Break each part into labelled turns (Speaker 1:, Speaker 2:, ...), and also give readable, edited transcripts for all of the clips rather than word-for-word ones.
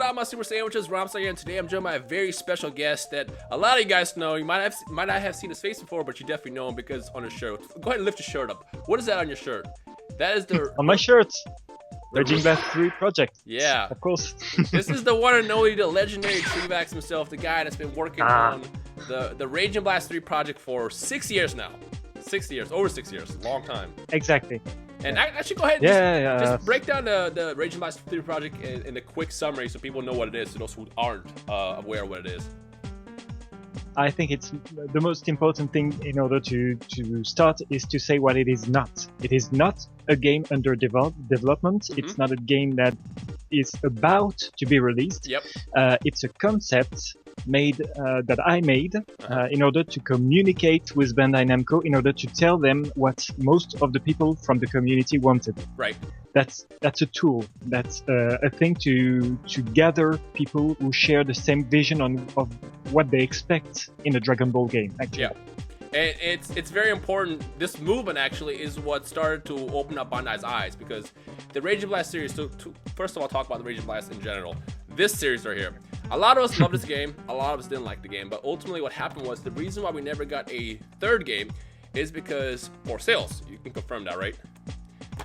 Speaker 1: up, my Super Sandwiches? Rhymestyle here, and today I'm joined by a very special guest that a lot of you guys know. You might not have seen his face before, but you definitely know him because on his shirt. Go ahead and lift your shirt up. What is that on your shirt? That is the...
Speaker 2: on my shirt. Raging Blast 3 project.
Speaker 1: Yeah.
Speaker 2: Of course.
Speaker 1: This is the one and only, the legendary Treevax himself, the guy that's been working on the Raging Blast 3 project for 6 years now. 6 years, over 6 years, long time.
Speaker 2: Exactly.
Speaker 1: And I should go ahead and just break down the Raging Blast 3 project in a quick summary so people know what it is, to those who aren't aware of what it is.
Speaker 2: I think it's the most important thing in order to start is to say what it is not. It is not a game under development. Mm-hmm. It's not a game that is about to be released.
Speaker 1: Yep.
Speaker 2: It's a concept that I made in order to communicate with Bandai Namco, in order to tell them what most of the people from the community wanted.
Speaker 1: Right.
Speaker 2: That's a tool. That's a thing to gather people who share the same vision of what they expect in a Dragon Ball game. Actually.
Speaker 1: Yeah. And it's very important. This movement actually is what started to open up Bandai's eyes, because the Raging Blast series, to first of all talk about the Raging Blast in general, this series right here. A lot of us love this game, a lot of us didn't like the game, but ultimately what happened was the reason why we never got a third game is because more sales. You can confirm that, right?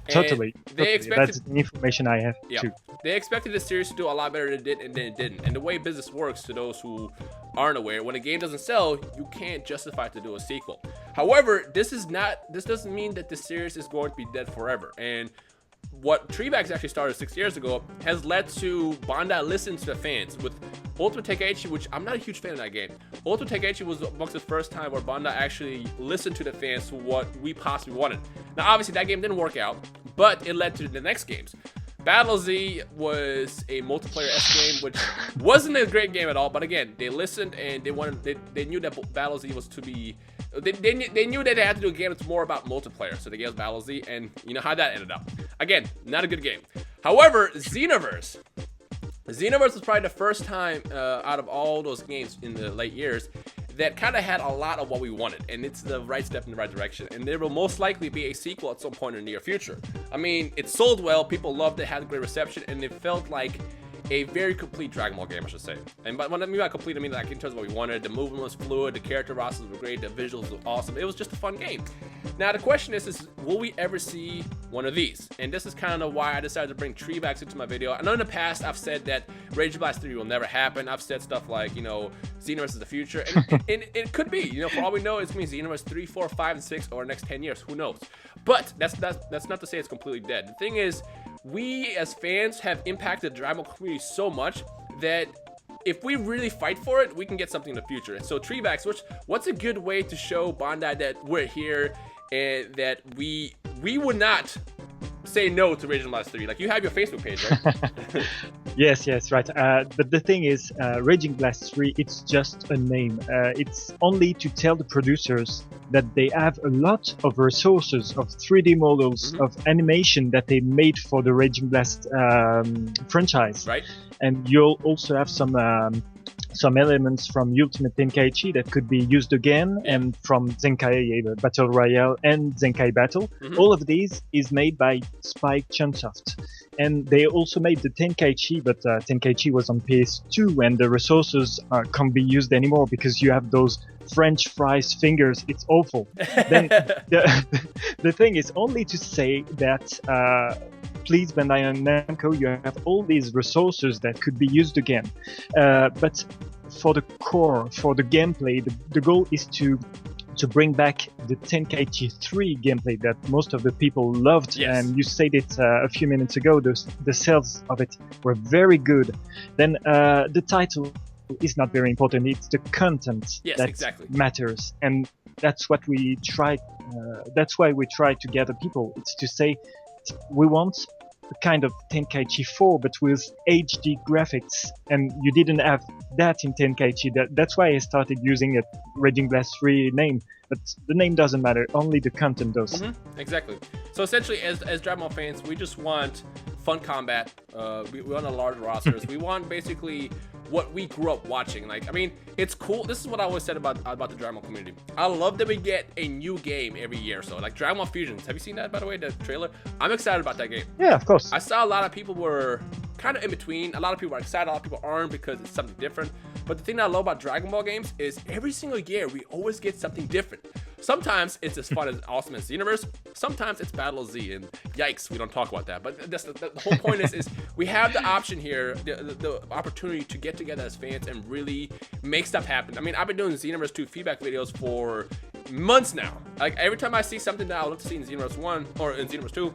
Speaker 2: Totally.
Speaker 1: Expected,
Speaker 2: that's the information I have too.
Speaker 1: They expected this series to do a lot better than it did, and then it didn't. And the way business works, to those who aren't aware, when a game doesn't sell, you can't justify to do a sequel. However, this doesn't mean that the series is going to be dead forever. And what Treevax actually started 6 years ago has led to Bandai listening to the fans. With Ultimate Tenkaichi, which I'm not a huge fan of that game. Ultimate Tenkaichi was amongst the first time where Bandai actually listened to the fans to what we possibly wanted. Now, obviously, that game didn't work out, but it led to the next games. Battle Z was a multiplayer-esque game, which wasn't a great game at all. But again, they listened and they knew that Battle Z was to be. They knew that they had to do a game that's more about multiplayer, so they gave us Battle Z, and you know how that ended up. Again, not a good game. However, Xenoverse was probably the first time out of all those games in the late years that kind of had a lot of what we wanted, and it's the right step in the right direction, and there will most likely be a sequel at some point in the near future. I mean, it sold well, people loved it, had a great reception, and it felt like a very complete Dragon Ball game, I should say. And when I mean by complete, I mean like in terms of what we wanted. The movement was fluid, the character rosters were great, the visuals were awesome. It was just a fun game. Now the question is will we ever see one of these? And this is kind of why I decided to bring Treevax into my video. I know in the past I've said that Raging Blast 3 will never happen. I've said stuff like, you know, Xenoverse is the future, and it could be. You know, for all we know, it's going to be Xenoverse 3, 4, 5, and 6 over the next 10 years. Who knows? But that's not to say it's completely dead. The thing is, we as fans have impacted the Dragon Ball community so much that if we really fight for it, we can get something in the future. So Treevax, what's a good way to show Bandai that we're here and that we would not say no to Raging Blast 3? Like, you have your Facebook page, right?
Speaker 2: Yes, right. But the thing is, Raging Blast 3, it's just a name. It's only to tell the producers that they have a lot of resources of 3D models, of animation that they made for the Raging Blast franchise.
Speaker 1: Right.
Speaker 2: And you'll also have some elements from Ultimate Tenkaichi that could be used again, and from Zenkai Battle Royale and Zenkai Battle. All of these is made by Spike Chunsoft. And they also made the Tenkaichi, but Tenkaichi was on PS2, and the resources can't be used anymore because you have those French fries fingers. It's awful. Then the thing is only to say that please, Bandai Namco, you have all these resources that could be used again. But for the core, for the gameplay, the goal is to bring back the Tenkaichi 3 gameplay that most of the people loved.
Speaker 1: Yes.
Speaker 2: And you said it a few minutes ago, the sales of it were very good. Then the title is not very important. It's the content that matters. And that's what we try. That's why we try to gather people. It's to say, we want a kind of Tenkaichi 4, but with HD graphics, and you didn't have that in Tenkaichi. That's why I started using a Raging Blast 3 name, but the name doesn't matter, only the content does.
Speaker 1: Exactly. So essentially, as Dragon Ball fans, we just want fun combat, we want a large rosters, we want basically what we grew up watching. Like, I mean, it's cool. This is what I always said about the Dragon Ball community. I love that we get a new game every year or so. Like Dragon Ball Fusions. Have you seen that, by the way, the trailer? I'm excited about that game.
Speaker 2: Yeah, of course.
Speaker 1: I saw a lot of people were kind of in between. A lot of people are excited, a lot of people aren't because it's something different. But the thing that I love about Dragon Ball games is every single year we always get something different. Sometimes it's as fun as awesome as Xenoverse. Sometimes it's Battle Z, and yikes, we don't talk about that. But that's the whole point is we have the option here, the opportunity to get together as fans and really make stuff happen. I mean, I've been doing Xenoverse 2 feedback videos for months now. Like every time I see something that I would love to see in Xenoverse 1 or in Xenoverse 2,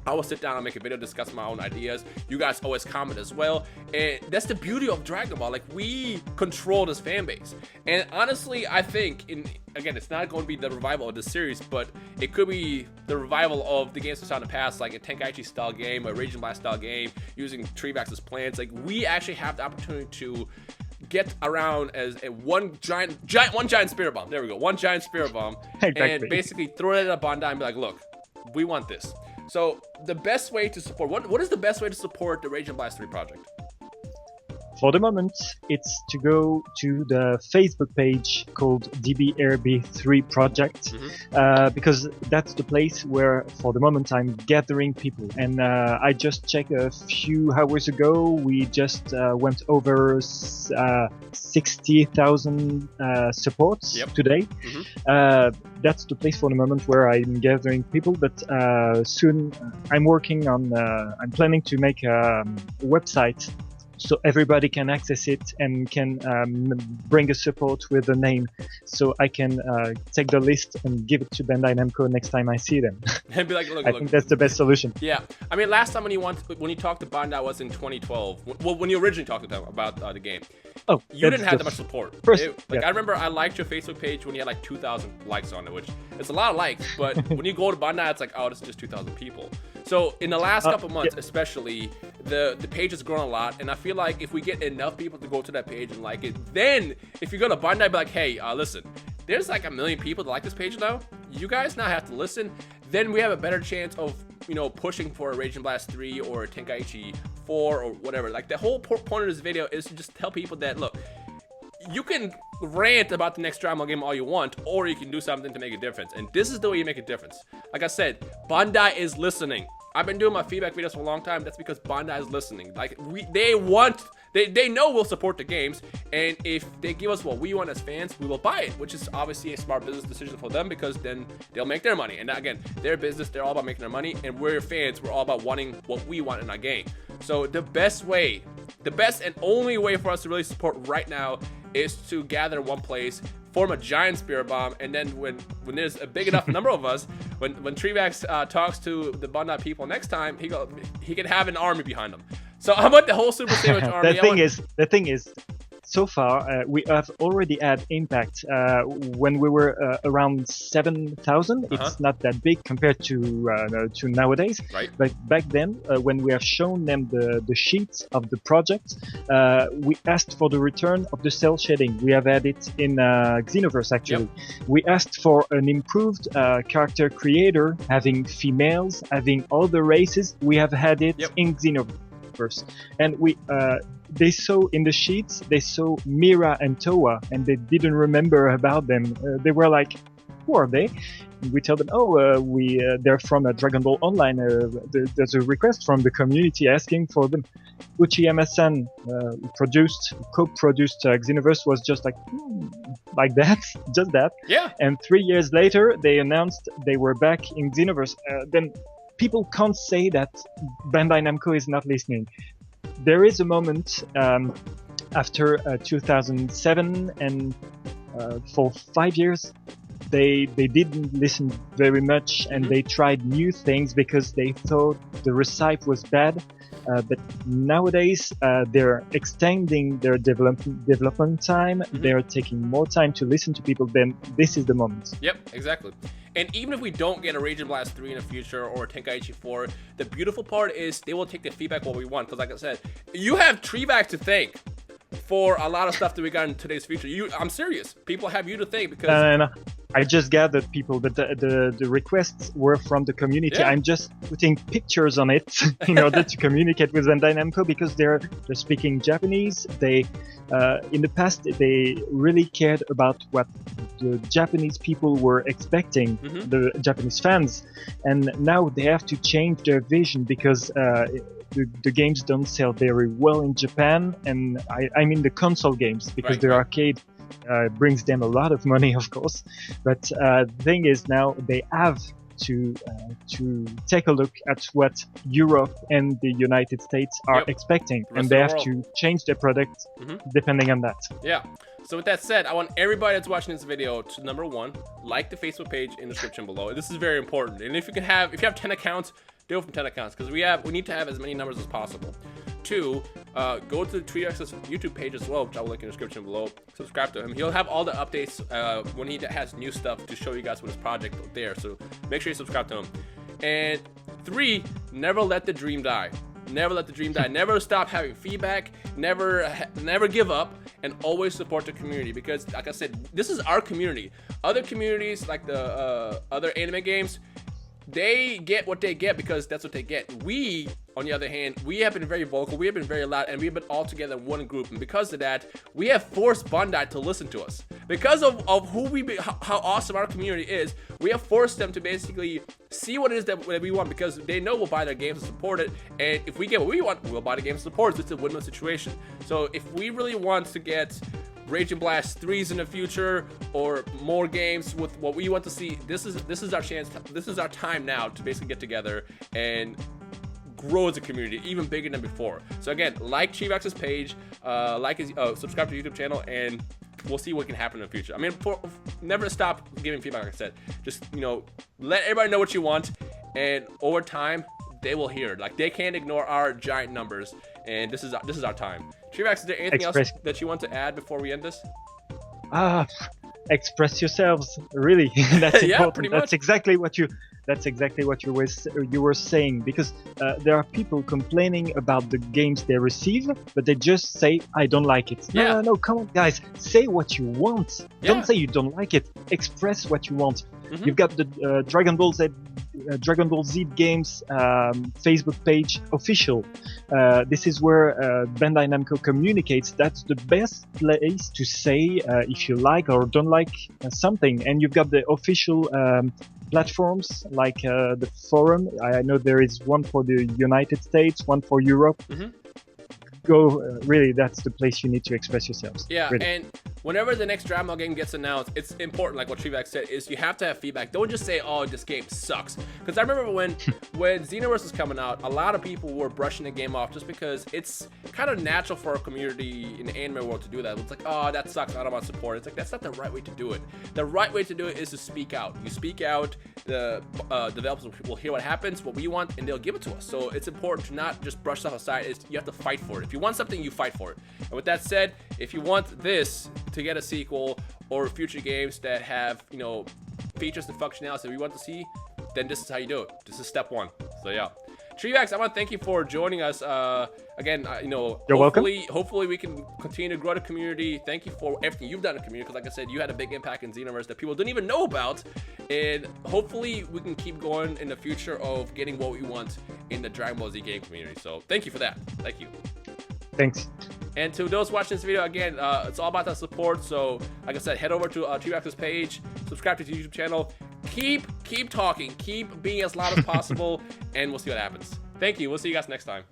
Speaker 1: I will sit down and make a video, discuss my own ideas. You guys always comment as well. And that's the beauty of Dragon Ball. Like, we control this fan base. And honestly, I think, again, it's not going to be the revival of this series, but it could be the revival of the games we saw in the past, like a Tenkaichi style game, a Raging Blast style game, using Treevax's plans. Like, we actually have the opportunity to get around as one giant spirit bomb. There we go. One giant spirit bomb. Exactly. And basically throw it at a Bandai and be like, look, we want this. So the best way to support, what is the best way to support the Rage and Blast 3 project?
Speaker 2: For the moment, it's to go to the Facebook page called DBRB3 Project, because that's the place where, for the moment, I'm gathering people. And I just checked a few hours ago, we just went over 60,000 supports today. That's the place for the moment where I'm gathering people, but soon I'm working on, I'm planning to make a website so everybody can access it and can bring a support with a name, so I can take the list and give it to Bandai Namco next time I see them.
Speaker 1: And be like, look,
Speaker 2: I think that's the best solution.
Speaker 1: Yeah, I mean, last time when you talked to Bandai was in 2012. Well, when you originally talked to them about the game.
Speaker 2: Oh,
Speaker 1: you didn't have that much support. I remember I liked your Facebook page when you had like 2,000 likes on it, which it's a lot of likes. But when you go to Bandai, it's like, oh, it's just 2,000 people. So in the last couple months, especially, the page has grown a lot, and I feel like if we get enough people to go to that page and like it, then if you go to Bandai, be like, hey, listen, there's like 1 million people that like this page now. You guys now have to listen. Then we have a better chance of, pushing for a Rage and Blast 3 or a Tenkaichi 4 or whatever. Like, the whole point of this video is to just tell people that, look, you can rant about the next Dragon Ball game all you want, or you can do something to make a difference. And this is the way you make a difference. Like I said, Bandai is listening. I've been doing my feedback videos for a long time. That's because Bandai is listening. Like, they know we'll support the games, and if they give us what we want as fans, we will buy it, which is obviously a smart business decision for them, because then they'll make their money. And again, their business, they're all about making their money, and we're fans, we're all about wanting what we want in our game. So the best and only way for us to really support right now is to gather in one place, form a giant spirit bomb, and then when there's a big enough number of us, when Treevax talks to the Bandai people next time, he can have an army behind him. So I want the whole Super Sandwich army.
Speaker 2: The thing is, so far we have already had impact. When we were around 7,000, it's not that big compared to nowadays.
Speaker 1: Right.
Speaker 2: But back then, when we have shown them the sheets of the project, we asked for the return of the cell shading. We have had it in Xenoverse, actually. Yep. We asked for an improved character creator, having females, having all the races. We have had it in Xenoverse. And they saw in the sheets, they saw Mira and Toa, and they didn't remember about them. They were like, who are they? We tell them, they're from Dragon Ball Online. There's a request from the community asking for them. Uchiyama-san co-produced Xenoverse, was just like that, just that.
Speaker 1: Yeah.
Speaker 2: And 3 years later, they announced they were back in Xenoverse. Then people can't say that Bandai Namco is not listening. There is a moment after 2007, and for 5 years they didn't listen very much, and they tried new things because they thought the recipe was bad. But nowadays they're extending their development time. They're taking more time to listen to people. Then this is the moment.
Speaker 1: Yep, exactly. And even if we don't get a Rage and Blast 3 in the future or a Tenkaichi 4, the beautiful part is they will take the feedback what we want. Because like I said, you have Treevax to thank for a lot of stuff that we got in today's future. I'm serious. People have you to thank because...
Speaker 2: No. I just gathered people, but the requests were from the community.
Speaker 1: Yeah.
Speaker 2: I'm just putting pictures on it in order to communicate with Bandai Namco, because they're speaking Japanese. They in the past they really cared about what the Japanese people were expecting, the Japanese fans, and now they have to change their vision because the games don't sell very well in Japan, and I mean the console games, because
Speaker 1: Right,
Speaker 2: the
Speaker 1: right.
Speaker 2: arcade brings them a lot of money, of course. But the thing is, now they have to take a look at what Europe and the United States are
Speaker 1: Yep.
Speaker 2: expecting,
Speaker 1: The rest
Speaker 2: and
Speaker 1: of
Speaker 2: they
Speaker 1: the
Speaker 2: have
Speaker 1: world.
Speaker 2: to change their product
Speaker 1: Mhm.
Speaker 2: depending on that.
Speaker 1: Yeah. So with that said, I want everybody that's watching this video to, number one, like the Facebook page in the description below. This is very important. And if you have 10 accounts, do it from 10 accounts, because we need to have as many numbers as possible. Two, go to Treevax's YouTube page as well, which I will link in the description below. Subscribe to him. He'll have all the updates when he has new stuff to show you guys with his project there. So make sure you subscribe to him. And three, never let the dream die. Never let the dream die. Never stop having feedback. Never give up, and always support the community, because, like I said, this is our community. Other communities, like the other anime games, they get what they get because that's what they get. We, on the other hand, we have been very vocal, we have been very loud, and we've been all together in one group. And because of that, we have forced Bandai to listen to us. Because of who how awesome our community is, we have forced them to basically see what it is that we want, because they know we'll buy their games and support it. And if we get what we want, we'll buy the games and support it. It's a win-win situation. So if we really want to get Raging Blast 3s in the future, or more games with what we want to see, this is our chance. This is our time now to basically get together and grow as a community, even bigger than before. So again, like Treevax's page, subscribe to his YouTube channel, and we'll see what can happen in the future. I mean, never stop giving feedback. Like I said, just let everybody know what you want, and over time they will hear it. Like, they can't ignore our giant numbers, and this is our time. Treevax, is there anything else that you want to add before we end this?
Speaker 2: Express yourselves, really. That's
Speaker 1: Yeah,
Speaker 2: important.
Speaker 1: pretty much.
Speaker 2: That's exactly what you were saying, because there are people complaining about the games they receive, but they just say, I don't like it.
Speaker 1: Yeah.
Speaker 2: No, come on, guys, say what you want.
Speaker 1: Yeah.
Speaker 2: Don't say you don't like it. Express what you want.
Speaker 1: Mhm.
Speaker 2: You've got the Dragon Ball Z Games Facebook page official. This is where Bandai Namco communicates. That's the best place to say if you like or don't like something. And you've got the official platforms like the forum. I know there is one for the United States, one for Europe.
Speaker 1: Mhm.
Speaker 2: Go, really, that's the place you need to express yourselves.
Speaker 1: Yeah,
Speaker 2: really.
Speaker 1: and whenever the next Dragon Ball game gets announced, it's important, like what Treevax said, is you have to have feedback. Don't just say, oh, this game sucks. Because I remember when Xenoverse was coming out, a lot of people were brushing the game off just because it's kind of natural for a community in the anime world to do that. It's like, oh, that sucks, I don't want to support it. It's like, that's not the right way to do it. The right way to do it is to speak out. You speak out, the developers will hear what happens, what we want, and they'll give it to us. So it's important to not just brush stuff aside. You have to fight for it. If you want something, you fight for it. And with that said, if you want this to get a sequel, or future games that have, features and functionality that we want to see, then this is how you do it. This is step one. So yeah. Treevax, I want to thank you for joining us. Again,
Speaker 2: You're welcome.
Speaker 1: Hopefully we can continue to grow the community. Thank you for everything you've done in the community, because like I said, you had a big impact in Xenoverse that people didn't even know about. And hopefully we can keep going in the future of getting what we want in the Dragon Ball Z game community. So thank you for that. Thank you.
Speaker 2: Thanks.
Speaker 1: And to those watching this video, again, it's all about that support. So, like I said, head over to Treevax's page, subscribe to his YouTube channel, keep talking, keep being as loud as possible, and we'll see what happens. Thank you. We'll see you guys next time.